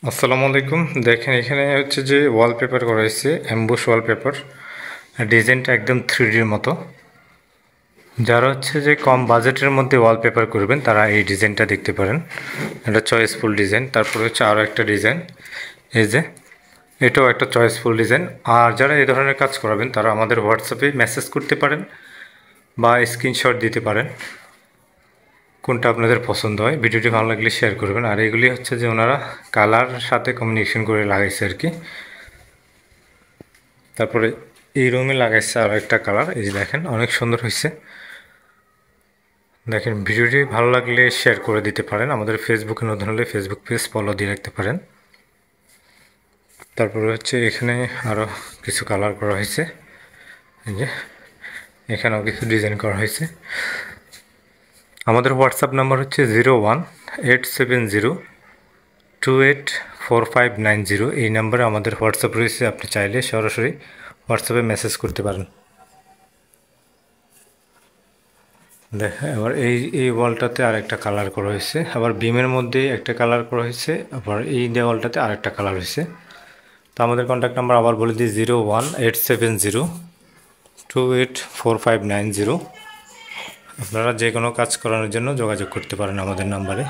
আসসালামু আলাইকুম। দেখেন এখানে হচ্ছে যে ওয়ালপেপার করা হয়েছে, অ্যাম্বুশ ওয়ালপেপার। ডিজাইনটা একদম 3Dর মতো। যারা হচ্ছে যে কম বাজেটের মধ্যে ওয়ালপেপার করবেন তারা এই ডিজাইনটা দেখতে পারেন। এটা চয়েসফুল ডিজাইন। তারপরে হচ্ছে আরও একটা ডিজাইন, এই যে এটাও একটা চয়েসফুল ডিজাইন। আর যারা এই ধরনের কাজ করাবেন তারা আমাদের হোয়াটসঅ্যাপে মেসেজ করতে পারেন বা স্ক্রিনশট দিতে পারেন কোনটা আপনাদের পছন্দ হয়। ভিডিওটি ভালো লাগলে শেয়ার করবেন। আর এগুলি হচ্ছে যে ওনারা কালার সাথে কম্বিনেশন করে লাগাইছে আর কি। তারপরে এই রুমে লাগাইছে আরও একটা কালার, এই যে দেখেন অনেক সুন্দর হয়েছে। দেখেন ভিডিওটি ভালো লাগলে শেয়ার করে দিতে পারেন। আমাদের ফেসবুকে নতুন হলে ফেসবুক পেজ ফলো দিয়ে রাখতে পারেন। তারপরে হচ্ছে এখানে আরও কিছু কালার করা হয়েছে, এই যে এখানেও কিছু ডিজাইন করা হয়েছে। আমাদের হোয়াটসঅ্যাপ নাম্বার হচ্ছে 0187028459 এই নাম্বারে আমাদের হোয়াটসঅ্যাপ রয়েছে। আপনি চাইলে সরাসরি হোয়াটসঅ্যাপে মেসেজ করতে পারেন। দেখেন এবার এই ওয়ালটাতে আরেকটা কালার করা হয়েছে, আবার বিমের মধ্যে একটা কালার করা হয়েছে, আবার এই দেওয়ালটাতে আরেকটা কালার হয়েছে। তো আমাদের কন্ট্যাক্ট নাম্বার আবার বলে দিই 0187028459। আপনারা যে কোনো কাজ করানোর জন্য যোগাযোগ করতে পারেন আমাদের নাম্বারে।